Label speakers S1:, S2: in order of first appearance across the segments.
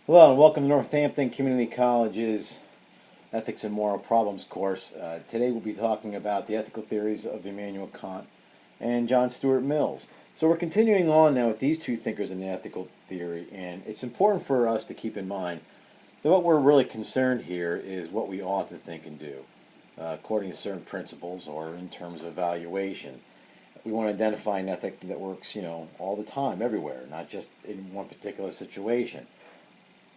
S1: Hello and welcome to Northampton Community College's Ethics and Moral Problems course. Today we'll be talking about the ethical theories of Immanuel Kant and John Stuart Mills. So we're continuing on now with these two thinkers in the ethical theory, and it's important for us to keep in mind that what we're really concerned here is what we ought to think and do, according to certain principles or in terms of evaluation. We want to identify an ethic that works, all the time, everywhere, not just in one particular situation.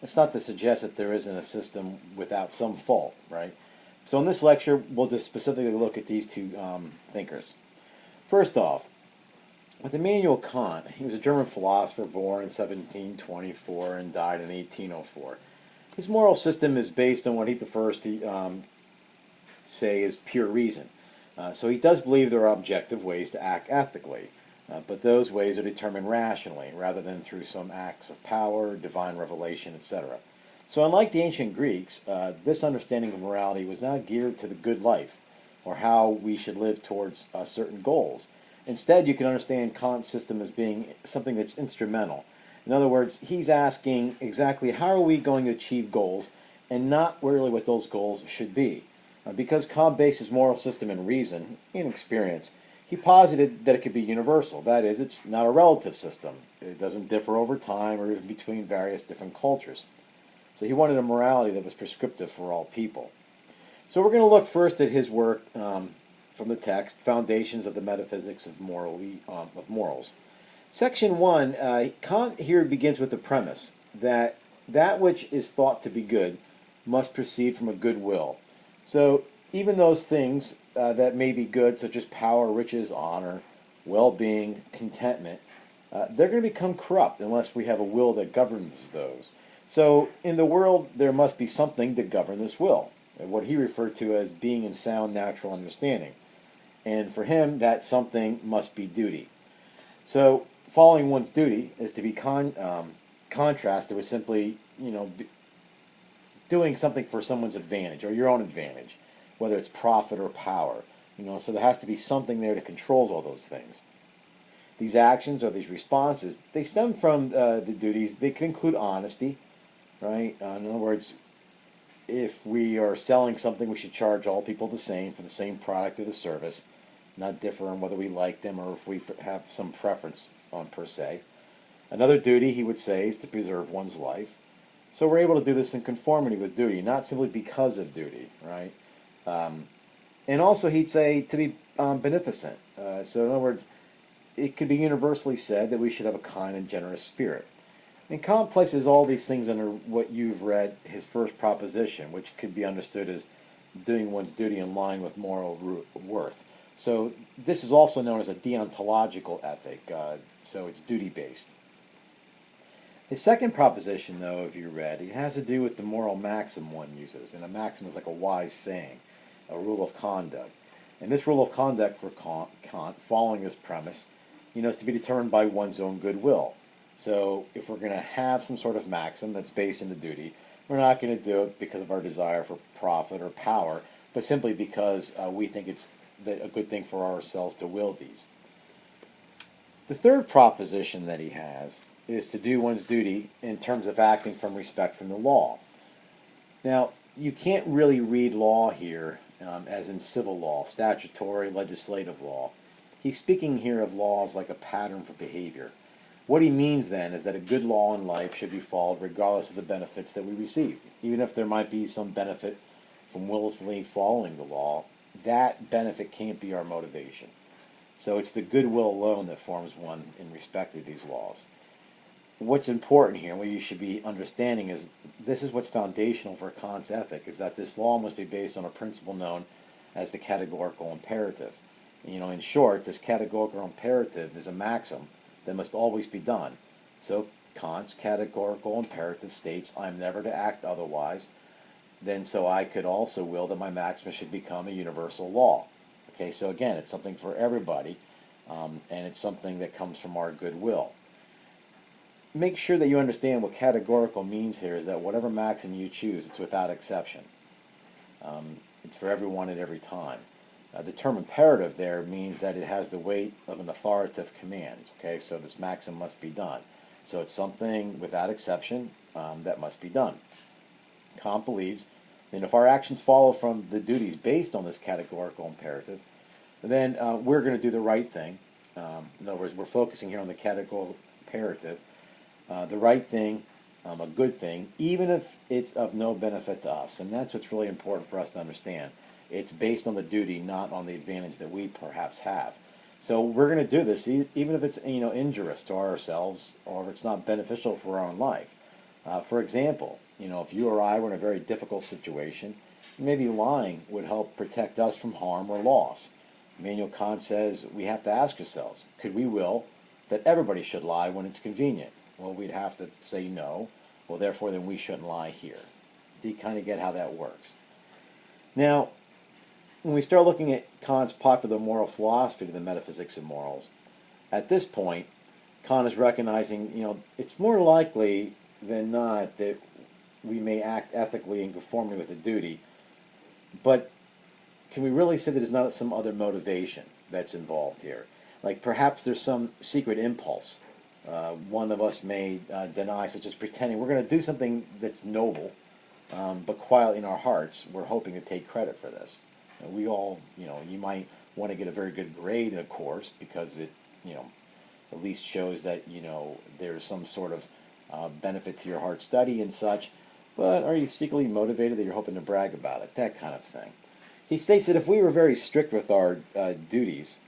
S1: It's not to suggest that there isn't a system without some fault, right? So in this lecture, we'll just specifically look at these two thinkers. First off, with Immanuel Kant, he was a German philosopher born in 1724 and died in 1804. His moral system is based on what he prefers to say is pure reason. So he does believe there are objective ways to act ethically. But those ways are determined rationally, rather than through some acts of power, divine revelation, etc. So unlike the ancient Greeks, this understanding of morality was not geared to the good life, or how we should live towards certain goals. Instead, you can understand Kant's system as being something that's instrumental. In other words, he's asking exactly how are we going to achieve goals, and not really what those goals should be. Because Kant based his moral system in reason, in experience, he posited that it could be universal. That is, it's not a relative system. It doesn't differ over time or even between various different cultures. So he wanted a morality that was prescriptive for all people. So we're going to look first at his work from the text, Foundations of the Metaphysics of Morals. Section 1, Kant here begins with the premise that that which is thought to be good must proceed from a good will. So even those things that may be good, such as power, riches, honor, well-being, contentment, they're going to become corrupt unless we have a will that governs those. So in the world, there must be something to govern this will, what he referred to as being in sound natural understanding. And for him, that something must be duty. So following one's duty is to be contrasted with simply, doing something for someone's advantage or your own advantage, whether it's profit or power. So there has to be something there that controls all those things. These actions or these responses, they stem from the duties. They can include honesty, right? In other words, if we are selling something, we should charge all people the same for the same product or the service, not differ on whether we like them or if we have some preference on per se. Another duty, he would say, is to preserve one's life. So we're able to do this in conformity with duty, not simply because of duty, right? And also he'd say to be beneficent. So in other words, it could be universally said that we should have a kind and generous spirit. And Kant places all these things under what you've read, his first proposition, which could be understood as doing one's duty in line with moral worth. So this is also known as a deontological ethic, so it's duty-based. His second proposition, though, if you read, it has to do with the moral maxim one uses. And a maxim is like a wise saying, a rule of conduct. And this rule of conduct for Kant, following this premise, is to be determined by one's own goodwill. So if we're going to have some sort of maxim that's based in the duty, we're not going to do it because of our desire for profit or power, but simply because we think it's a good thing for ourselves to will these. The third proposition that he has is to do one's duty in terms of acting from respect from the law. Now, you can't really read law here as in civil law, statutory, legislative law. He's speaking here of laws like a pattern for behavior. What he means then is that a good law in life should be followed regardless of the benefits that we receive. Even if there might be some benefit from willfully following the law, that benefit can't be our motivation. So it's the goodwill alone that forms one in respect of these laws. What's important here, what you should be understanding is this is what's foundational for Kant's ethic, is that this law must be based on a principle known as the categorical imperative. In short, this categorical imperative is a maxim that must always be done. So Kant's categorical imperative states, I'm never to act otherwise, then so I could also will that my maxim should become a universal law. Okay, so again, it's something for everybody, and it's something that comes from our goodwill. Make sure that you understand what categorical means here is that whatever maxim you choose, it's without exception. It's for everyone at every time. The term imperative there means that it has the weight of an authoritative command. Okay, so this maxim must be done. So it's something without exception, that must be done. Kant believes that if our actions follow from the duties based on this categorical imperative, then we're going to do the right thing. In other words, we're focusing here on the categorical imperative, the right thing, a good thing, even if it's of no benefit to us. And that's what's really important for us to understand. It's based on the duty, not on the advantage that we perhaps have. So we're going to do this, even if it's injurious to ourselves or if it's not beneficial for our own life. For example, if you or I were in a very difficult situation, maybe lying would help protect us from harm or loss. Immanuel Kant says we have to ask ourselves, could we will that everybody should lie when it's convenient? Well, we'd have to say no. Well, therefore, then we shouldn't lie here. Do you kind of get how that works? Now, when we start looking at Kant's popular moral philosophy to the metaphysics of morals, at this point, Kant is recognizing, it's more likely than not that we may act ethically in conformity with a duty, but can we really say that there's not some other motivation that's involved here? Like perhaps there's some secret impulse one of us may deny, such as pretending we're going to do something that's noble, but quietly in our hearts, we're hoping to take credit for this. We all, you might want to get a very good grade in a course because it, at least shows that, there's some sort of benefit to your hard study and such, but are you secretly motivated that you're hoping to brag about it? That kind of thing. He states that if we were very strict with our duties,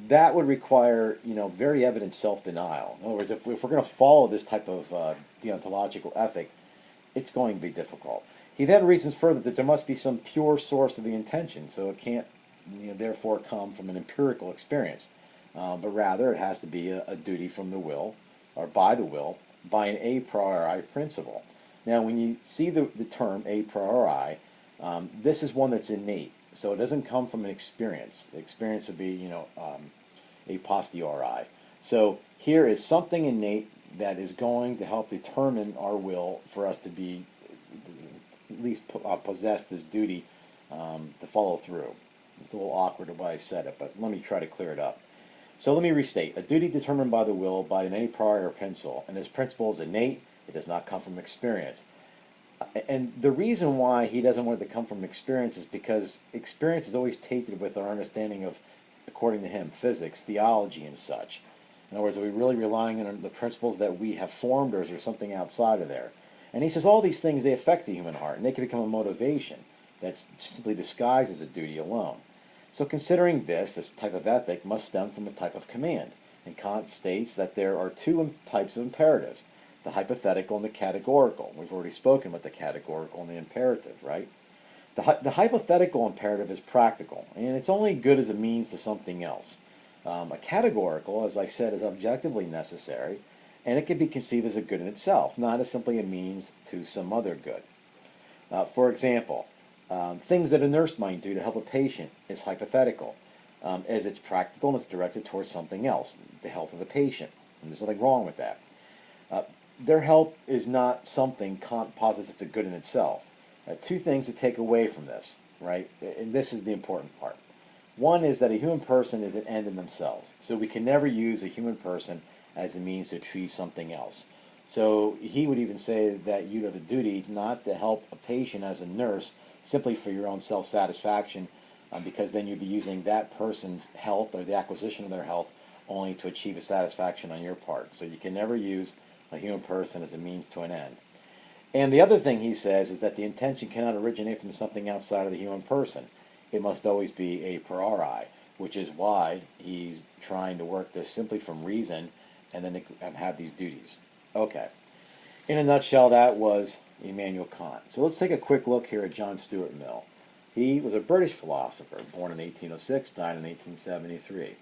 S1: that would require, very evident self-denial. In other words, if we're going to follow this type of deontological ethic, it's going to be difficult. He then reasons further that there must be some pure source of the intention, so it can't, therefore come from an empirical experience, but rather it has to be a duty from the will, or by the will, by an a priori principle. Now, when you see the term a priori, this is one that's innate. So it doesn't come from an experience. The experience would be, a posteriori. So here is something innate that is going to help determine our will for us to be, at least possess this duty to follow through. It's a little awkward the way I said it, but let me try to clear it up. So let me restate. A duty determined by the will by an a priori principle, and this principle is innate. It does not come from experience. And the reason why he doesn't want it to come from experience is because experience is always tainted with our understanding of, according to him, physics, theology, and such. In other words, are we really relying on the principles that we have formed, or is there something outside of there? And he says all these things, they affect the human heart, and they can become a motivation that's simply disguised as a duty alone. So considering this type of ethic must stem from a type of command. And Kant states that there are two types of imperatives, the hypothetical and the categorical. We've already spoken about the categorical and the imperative, right? The hypothetical imperative is practical, and it's only good as a means to something else. A categorical, as I said, is objectively necessary, and it can be conceived as a good in itself, not as simply a means to some other good. For example, things that a nurse might do to help a patient is hypothetical, as it's practical and it's directed towards something else, the health of the patient, and there's nothing wrong with that. Their help is not something Kant posits as a good in itself. Two things to take away from this, right? And this is the important part. One is that a human person is an end in themselves. So we can never use a human person as a means to achieve something else. So he would even say that you'd have a duty not to help a patient as a nurse simply for your own self-satisfaction, because then you'd be using that person's health or the acquisition of their health only to achieve a satisfaction on your part. So you can never use a human person as a means to an end. And the other thing he says is that the intention cannot originate from something outside of the human person. It must always be a priori, which is why he's trying to work this simply from reason and then have these duties. Okay. In a nutshell, that was Immanuel Kant. So let's take a quick look here at John Stuart Mill. He was a British philosopher, born in 1806, died in 1873.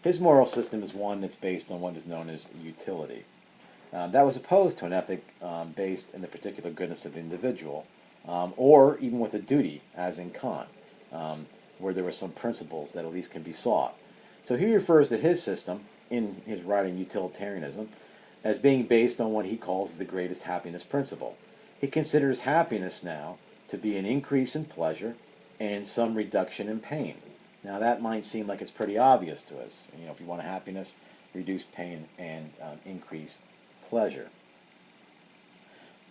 S1: His moral system is one that's based on what is known as utility. That was opposed to an ethic based in the particular goodness of the individual, or even with a duty, as in Kant, where there were some principles that at least can be sought. So he refers to his system, in his writing Utilitarianism, as being based on what he calls the greatest happiness principle. He considers happiness now to be an increase in pleasure and some reduction in pain. Now that might seem like it's pretty obvious to us. If you want happiness, reduce pain and increase pleasure.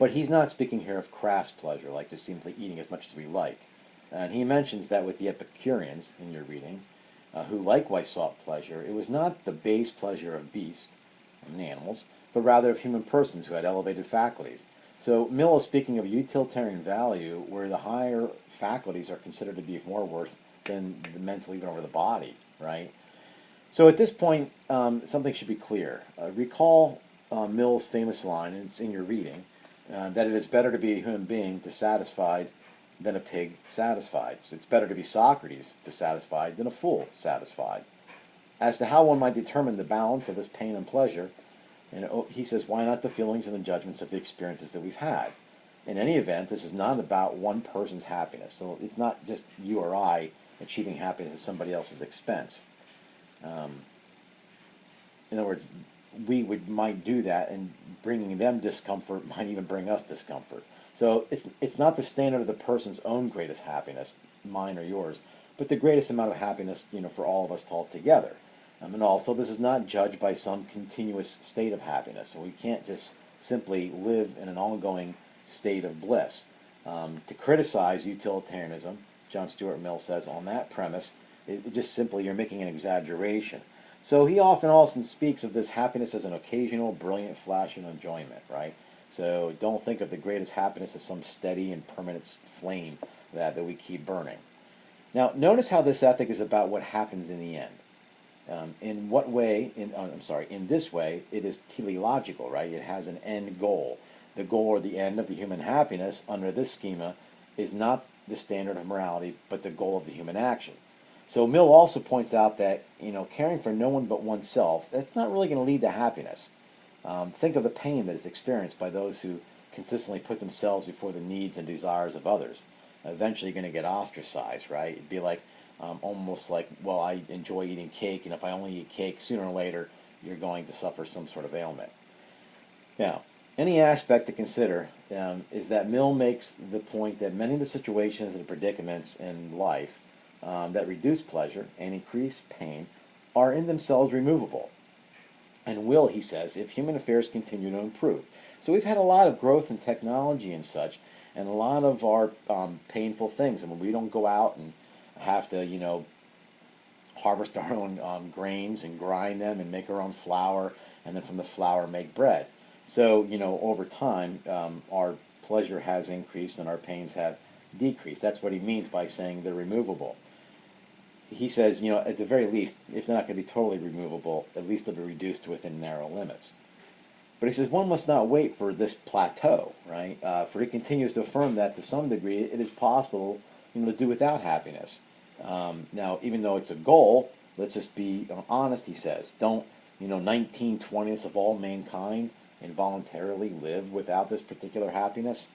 S1: But he's not speaking here of crass pleasure, like just simply eating as much as we like. And he mentions that with the Epicureans in your reading, who likewise sought pleasure, it was not the base pleasure of beasts and animals, but rather of human persons who had elevated faculties. So Mill is speaking of utilitarian value, where the higher faculties are considered to be of more worth than the mental, even over the body, right? So at this point, something should be clear. Recall Mill's famous line, and it's in your reading, that it is better to be a human being dissatisfied than a pig satisfied. So it's better to be Socrates dissatisfied than a fool satisfied. As to how one might determine the balance of this pain and pleasure, he says, why not the feelings and the judgments of the experiences that we've had? In any event, this is not about one person's happiness. So it's not just you or I achieving happiness at somebody else's expense. In other words, might do that, and bringing them discomfort might even bring us discomfort. So it's not the standard of the person's own greatest happiness, mine or yours, but the greatest amount of happiness, for all of us all together. And also, this is not judged by some continuous state of happiness. So we can't just simply live in an ongoing state of bliss. To criticize utilitarianism, John Stuart Mill says, on that premise, it just simply you're making an exaggeration. So he often also speaks of this happiness as an occasional, brilliant flash of enjoyment, right? So don't think of the greatest happiness as some steady and permanent flame that we keep burning. Now, notice how this ethic is about what happens in the end. In what way, in this way, it is teleological, right? It has an end goal. The goal or the end of the human happiness under this schema is not the standard of morality, but the goal of the human action. So Mill also points out that, caring for no one but oneself, that's not really going to lead to happiness. Think of the pain that is experienced by those who consistently put themselves before the needs and desires of others. Eventually you're going to get ostracized, right? It'd be like, almost like, well, I enjoy eating cake, and if I only eat cake, sooner or later you're going to suffer some sort of ailment. Now, any aspect to consider is that Mill makes the point that many of the situations and predicaments in life that reduce pleasure and increase pain are in themselves removable, and will, he says, if human affairs continue to improve. So we've had a lot of growth in technology and such, and a lot of our painful things. I mean, we don't go out and have to, harvest our own grains and grind them and make our own flour, and then from the flour make bread. So, over time, our pleasure has increased and our pains have decreased. That's what he means by saying they're removable. He says, at the very least, if they're not going to be totally removable, at least they'll be reduced within narrow limits. But he says one must not wait for this plateau, right? For he continues to affirm that to some degree it is possible, to do without happiness. Now, even though it's a goal, let's just be honest, he says. Don't, 19/20ths of all mankind involuntarily live without this particular happiness?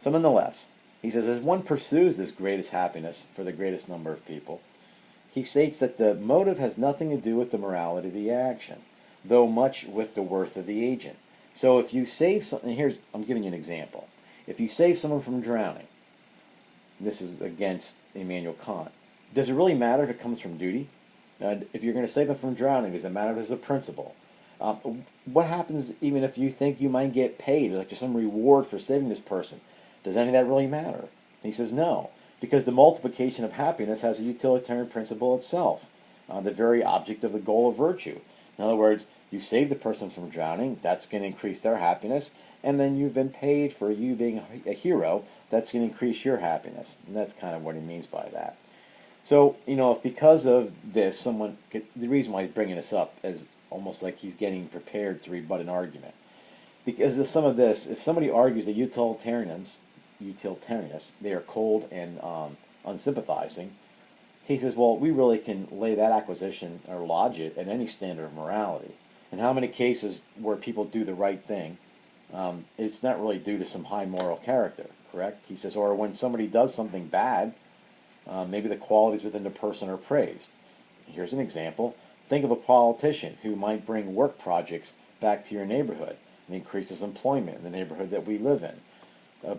S1: So nonetheless, he says, as one pursues this greatest happiness for the greatest number of people, he states that the motive has nothing to do with the morality of the action, though much with the worth of the agent. So if you save something, I'm giving you an example. If you save someone from drowning, this is against Immanuel Kant, does it really matter if it comes from duty? If you're going to save them from drowning, does it matter if there's a principle? What happens even if you think you might get paid, like there's some reward for saving this person? Does any of that really matter? He says no, because the multiplication of happiness has a utilitarian principle itself, the very object of the goal of virtue. In other words, you save the person from drowning, that's going to increase their happiness, and then you've been paid for you being a hero, that's going to increase your happiness. And that's kind of what he means by that. So, if because of this, the reason why he's bringing this up is almost like he's getting prepared to rebut an argument. Because of some of this, if somebody argues that utilitarianists, they are cold and unsympathizing, he says, well, we really can lay that acquisition or lodge it at any standard of morality. And how many cases where people do the right thing, it's not really due to some high moral character, correct? He says, or when somebody does something bad, maybe the qualities within the person are praised. Here's an example. Think of a politician who might bring work projects back to your neighborhood and increases employment in the neighborhood that we live in.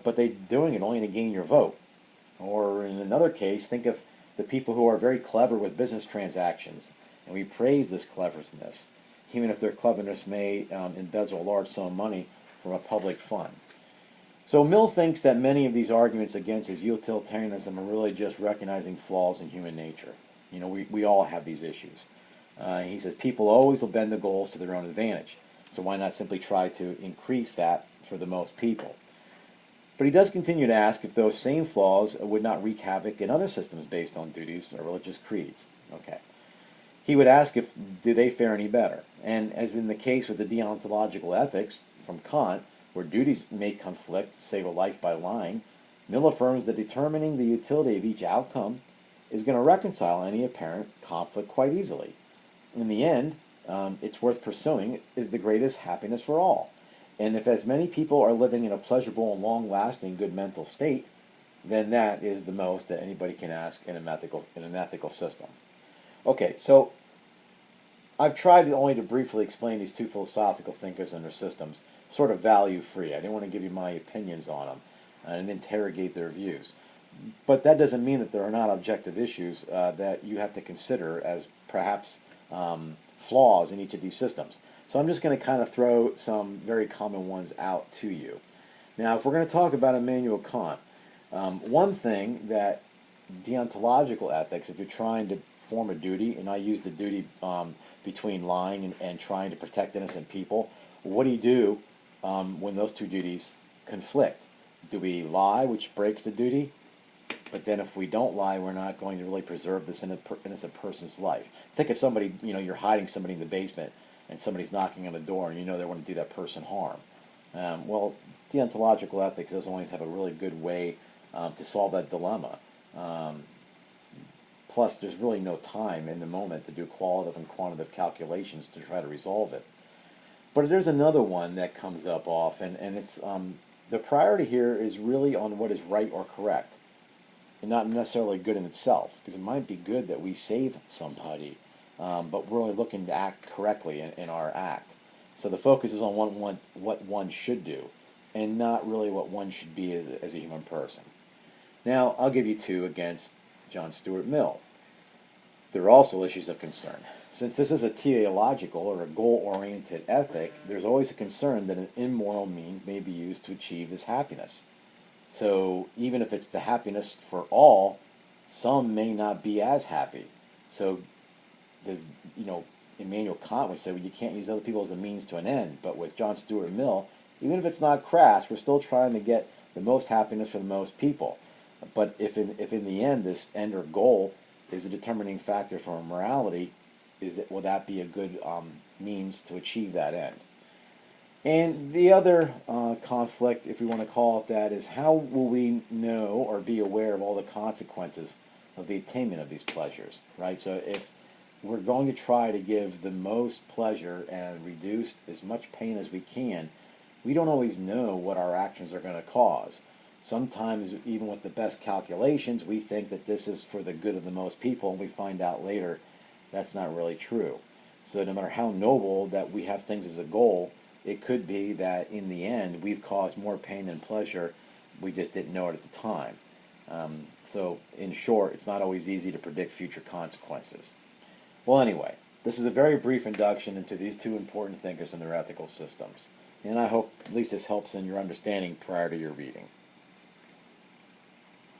S1: But they're doing it only to gain your vote. Or in another case, think of the people who are very clever with business transactions, and we praise this cleverness, even if their cleverness may embezzle a large sum of money from a public fund. So Mill thinks that many of these arguments against his utilitarianism are really just recognizing flaws in human nature. We all have these issues. He says people always will bend the goals to their own advantage. So why not simply try to increase that for the most people? But he does continue to ask if those same flaws would not wreak havoc in other systems based on duties or religious creeds. Okay. He would ask if do they fare any better. And as in the case with the deontological ethics from Kant, where duties may conflict, save a life by lying, Mill affirms that determining the utility of each outcome is going to reconcile any apparent conflict quite easily. In the end, it's worth pursuing is the greatest happiness for all. And if as many people are living in a pleasurable and long-lasting good mental state, then that is the most that anybody can ask in an ethical system. Okay, so I've tried only to briefly explain these two philosophical thinkers and their systems, sort of value-free. I didn't want to give you my opinions on them and interrogate their views. But that doesn't mean that there are not objective issues that you have to consider as perhaps flaws in each of these systems. So I'm just going to kind of throw some very common ones out to you. Now, if we're going to talk about Immanuel Kant, one thing that deontological ethics, if you're trying to form a duty, and I use the duty between lying and trying to protect innocent people, what do you do when those two duties conflict? Do we lie, which breaks the duty? But then if we don't lie, we're not going to really preserve this innocent person's life. Think of somebody, you're hiding somebody in the basement, and somebody's knocking on the door, and they want to do that person harm. Well, deontological ethics doesn't always have a really good way to solve that dilemma. Plus, there's really no time in the moment to do qualitative and quantitative calculations to try to resolve it. But there's another one that comes up often, and it's the priority here is really on what is right or correct, and not necessarily good in itself, because it might be good that we save somebody, but we're only looking to act correctly in our act. So the focus is on what one should do, and not really what one should be as a human person. Now, I'll give you two against John Stuart Mill. There are also issues of concern. Since this is a teleological or a goal-oriented ethic, there's always a concern that an immoral means may be used to achieve this happiness. So even if it's the happiness for all, some may not be as happy. So there's, Immanuel Kant would say, well, you can't use other people as a means to an end. But with John Stuart Mill, even if it's not crass, we're still trying to get the most happiness for the most people. But if in the end this end or goal is a determining factor for morality, will that be a good means to achieve that end? And the other conflict, if we want to call it that, is how will we know or be aware of all the consequences of the attainment of these pleasures, right? So if we're going to try to give the most pleasure and reduce as much pain as we can, we don't always know what our actions are going to cause. Sometimes, even with the best calculations, we think that this is for the good of the most people, and we find out later that's not really true. So no matter how noble that we have things as a goal, it could be that in the end we've caused more pain than pleasure. We just didn't know it at the time. So in short, it's not always easy to predict future consequences. Well, anyway, this is a very brief induction into these two important thinkers and their ethical systems. And I hope at least this helps in your understanding prior to your reading.